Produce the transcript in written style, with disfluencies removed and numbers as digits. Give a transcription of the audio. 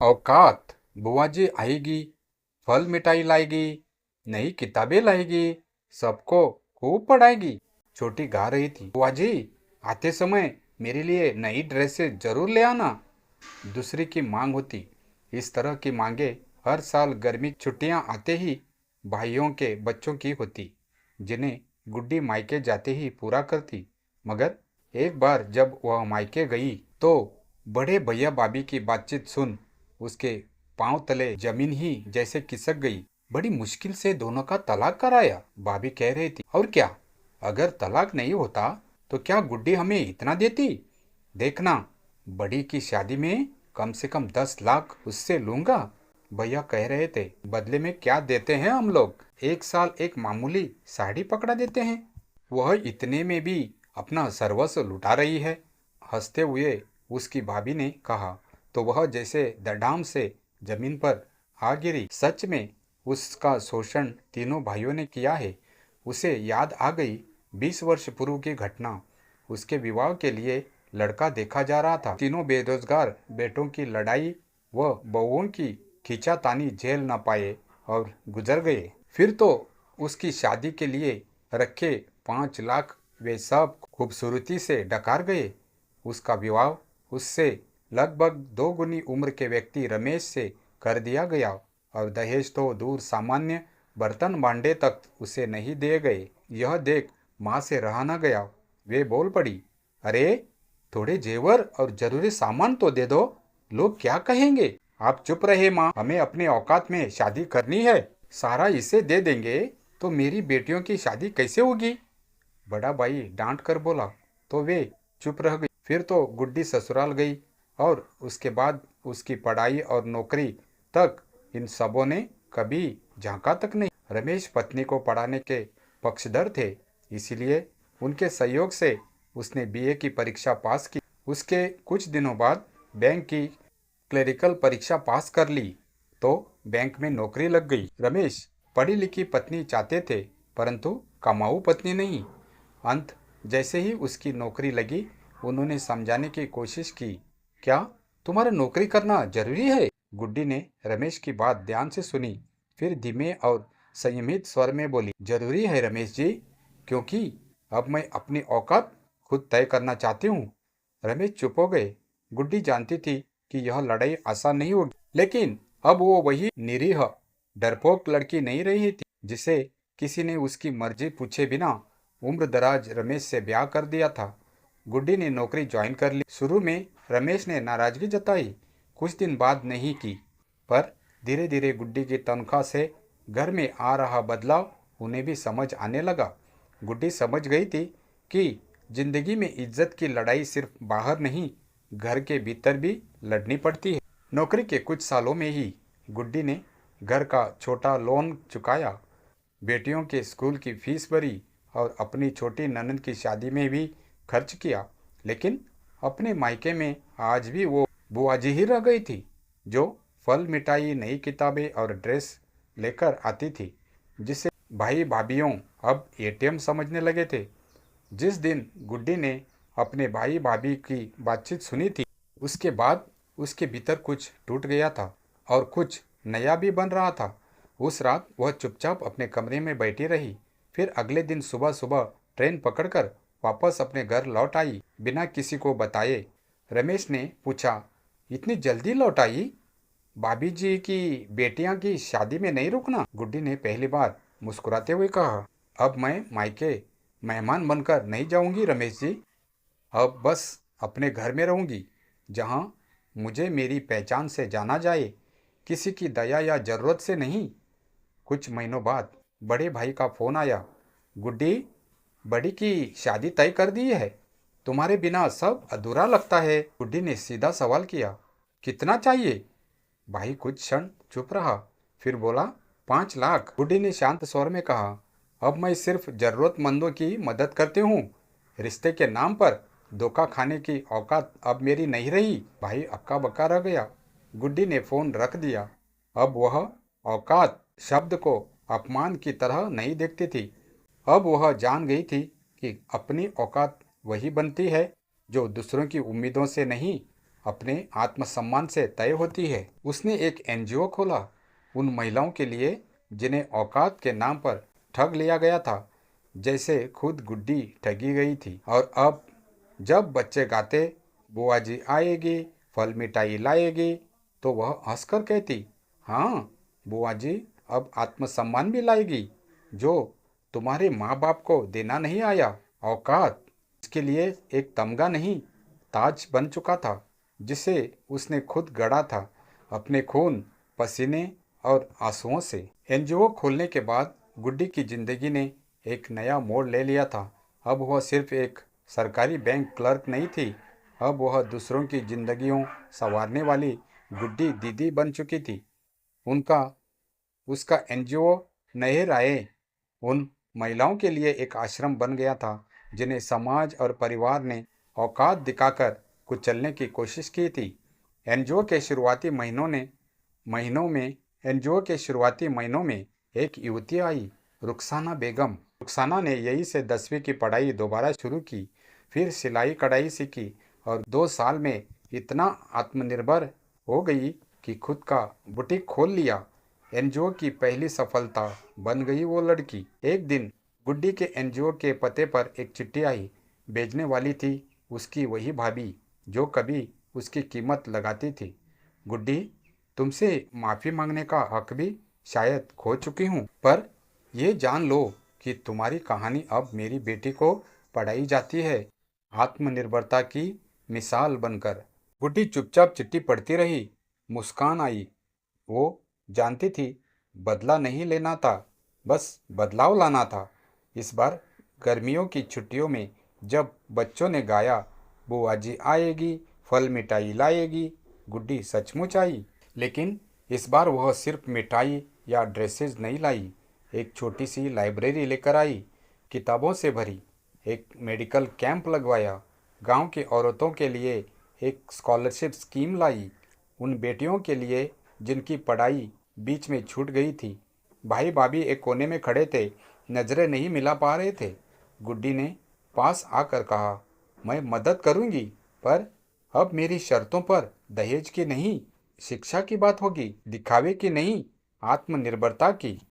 औकात। बुआ जी आएगी, फल मिठाई लाएगी, नई किताबें लाएगी, सबको खूब पढ़ाएगी। छोटी गा रही थी, बुआ जी आते समय मेरे लिए नई ड्रेसेस जरूर ले आना। दूसरी की मांग होती। इस तरह की मांगे हर साल गर्मी छुट्टियां आते ही भाइयों के बच्चों की होती, जिन्हें गुड्डी मायके जाते ही पूरा करती। मगर एक बार जब वह मायके गई तो बड़े भैया भाभी की बातचीत सुन उसके पांव तले जमीन ही जैसे खिसक गई। बड़ी मुश्किल से दोनों का तलाक कराया, भाभी कह रही थी। और क्या, अगर तलाक नहीं होता तो क्या गुड्डी हमें इतना देती? देखना, बड़ी की शादी में कम से कम 10 लाख उससे लूंगा। भैया कह रहे थे। बदले में क्या देते हैं हम लोग? एक साल एक मामूली साड़ी पकड़ा देते हैं। वह इतने में भी अपना सर्वस्व लुटा रही है। हंसते हुए उसकी भाभी ने कहा तो वह जैसे धड़ाम से जमीन पर आ गिरी। सच में उसका शोषण तीनों भाइयों ने किया है। उसे याद आ गई 20 वर्ष पूर्व की घटना। उसके विवाह के लिए लड़का देखा जा रहा था। तीनों बेरोजगार बेटों की लड़ाई व बहुओं की खींचातानी झेल न पाए और गुजर गए। फिर तो उसकी शादी के लिए रखे 5 लाख वे सब खूबसूरती से डकार गए। उसका विवाह उससे लगभग 2 गुनी उम्र के व्यक्ति रमेश से कर दिया गया और दहेज तो दूर, सामान्य बर्तन भांडे तक उसे नहीं दिए गए। यह देख माँ से रहा न गया। वे बोल पड़ी, अरे थोड़े जेवर और जरूरी सामान तो दे दो, लोग क्या कहेंगे? आप चुप रहे माँ, हमें अपने औकात में शादी करनी है। सारा इसे दे देंगे तो मेरी बेटियों की शादी कैसे होगी? बड़ा भाई डांट कर बोला तो वे चुप रह गई। फिर तो गुड्डी ससुराल गई और उसके बाद उसकी पढ़ाई और नौकरी तक इन सबों ने कभी झांका तक नहीं। रमेश पत्नी को पढ़ाने के पक्षधर थे, इसीलिए उनके सहयोग से उसने बीए की परीक्षा पास की। उसके कुछ दिनों बाद बैंक की क्लेरिकल परीक्षा पास कर ली तो बैंक में नौकरी लग गई। रमेश पढ़ी लिखी पत्नी चाहते थे, परंतु कमाऊ पत्नी नहीं। अंत जैसे ही उसकी नौकरी लगी, उन्होंने समझाने की कोशिश की। क्या तुम्हारा नौकरी करना जरूरी है? गुड्डी ने रमेश की बात ध्यान से सुनी, फिर धीमे और संयमित स्वर में बोली, जरूरी है रमेश जी, क्योंकि अब मैं अपनी औकात खुद तय करना चाहती हूँ। रमेश चुप हो गए। गुड्डी जानती थी कि यह लड़ाई आसान नहीं होगी, लेकिन अब वो वही निरीह डरपोक लड़की नहीं रही थी जिसे किसी ने उसकी मर्जी पूछे बिना उम्र दराज रमेश से ब्याह कर दिया था। गुड्डी ने नौकरी ज्वाइन कर ली। शुरू में रमेश ने नाराजगी जताई, कुछ दिन बाद नहीं की, पर धीरे धीरे गुड्डी की तनख्वाह से घर में आ रहा बदलाव उन्हें भी समझ आने लगा। गुड्डी समझ गई थी कि जिंदगी में इज्जत की लड़ाई सिर्फ बाहर नहीं, घर के भीतर भी लड़नी पड़ती है। नौकरी के कुछ सालों में ही गुड्डी ने घर का छोटा लोन चुकाया, बेटियों के स्कूल की फीस भरी और अपनी छोटी ननद की शादी में भी खर्च किया। लेकिन अपने मायके में आज भी वो बुआ जी ही रह गई थी, जो फल मिठाई, नई किताबें और ड्रेस लेकर आती थी, जिसे भाई भाभीियों अब एटीएम समझने लगे थे। जिस दिन गुड्डी ने अपने भाई भाभी की बातचीत सुनी थी, उसके बाद उसके भीतर कुछ टूट गया था और कुछ नया भी बन रहा था। उस रात वह चुपचाप अपने कमरे में बैठी रही। फिर अगले दिन सुबह सुबह ट्रेन पकड़कर वापस अपने घर लौट आई, बिना किसी को बताए। रमेश ने पूछा, इतनी जल्दी लौट आई? भाभी जी की बेटियां की शादी में नहीं रुकना? गुड्डी ने पहली बार मुस्कुराते हुए कहा, अब मैं मायके मेहमान बनकर नहीं जाऊंगी रमेश जी। अब बस अपने घर में रहूंगी, जहां मुझे मेरी पहचान से जाना जाए, किसी की दया या जरूरत से नहीं। कुछ महीनों बाद बड़े भाई का फोन आया, गुड्डी, बड़ी की शादी तय कर दी है, तुम्हारे बिना सब अधूरा लगता है। गुड्डी ने सीधा सवाल किया, कितना चाहिए? भाई कुछ क्षण चुप रहा, फिर बोला, 5 लाख। गुड्डी ने शांत स्वर में कहा, अब मैं सिर्फ जरूरतमंदों की मदद करती हूँ, रिश्ते के नाम पर धोखा खाने की औकात अब मेरी नहीं रही। भाई अक्का बक्का रह गया। गुड्डी ने फोन रख दिया। अब वह औकात शब्द को अपमान की तरह नहीं देखती थी। अब वह जान गई थी कि अपनी औकात वही बनती है जो दूसरों की उम्मीदों से नहीं, अपने आत्मसम्मान से तय होती है। उसने एक एनजीओ खोला उन महिलाओं के लिए जिन्हें औकात के नाम पर ठग लिया गया था, जैसे खुद गुड्डी ठगी गई थी। और अब जब बच्चे गाते, बुआ जी आएगी, फल मिठाई लाएगी, तो वह हंसकर कहती, हाँ बुआ जी, अब आत्मसम्मान भी लाएगी, जो तुम्हारे माँ बाप को देना नहीं आया। औकात इसके लिए एक तमगा नहीं, ताज बन चुका था, जिसे उसने खुद गढ़ा था अपने खून, पसीने और आंसुओं से। एनजीओ खोलने के बाद गुड्डी की जिंदगी ने एक नया मोड़ ले लिया था। अब वह सिर्फ एक सरकारी बैंक क्लर्क नहीं थी, अब वह दूसरों की जिंदगियों संवारने वाली गुड्डी दीदी बन चुकी थी। उनका उसका एनजीओ नए राय उन महिलाओं के लिए एक आश्रम बन गया था जिन्हें समाज और परिवार ने औकात दिखाकर कुचलने की कोशिश की थी। एनजीओ के शुरुआती महीनों में एनजीओ के शुरुआती महीनों में एक युवती आई, रुखसाना बेगम। रुखसाना ने यहीं से 10वीं की पढ़ाई दोबारा शुरू की, फिर सिलाई कढ़ाई सीखी और 2 साल में इतना आत्मनिर्भर हो गई कि खुद का बुटीक खोल लिया। एनजीओ की पहली सफलता बन गई वो लड़की। एक दिन गुड्डी के एनजीओ के पते पर एक चिट्ठी आई। भेजने वाली थी उसकी वही भाभी जो कभी उसकी कीमत लगाती थी। गुड्डी, तुमसे माफ़ी मांगने का हक भी शायद खो चुकी हूँ, पर यह जान लो कि तुम्हारी कहानी अब मेरी बेटी को पढ़ाई जाती है, आत्मनिर्भरता की मिसाल बनकर। गुड्डी चुपचाप चिट्ठी पढ़ती रही। मुस्कान आई। वो जानती थी बदला नहीं लेना था, बस बदलाव लाना था। इस बार गर्मियों की छुट्टियों में जब बच्चों ने गाया, बुआ जी आएगी, फल मिठाई लाएगी, गुड्डी सचमुच आई। लेकिन इस बार वह सिर्फ मिठाई या ड्रेसेस नहीं लाई, एक छोटी सी लाइब्रेरी लेकर आई, किताबों से भरी। एक मेडिकल कैंप लगवाया, गांव की औरतों के लिए एक स्कॉलरशिप स्कीम लाई, उन बेटियों के लिए जिनकी पढ़ाई बीच में छूट गई थी। भाई भाभी एक कोने में खड़े थे, नजरें नहीं मिला पा रहे थे। गुड्डी ने पास आकर कहा, मैं मदद करूंगी, पर अब मेरी शर्तों पर दहेज की नहीं, शिक्षा की बात होगी, दिखावे की नहीं, आत्मनिर्भरता की।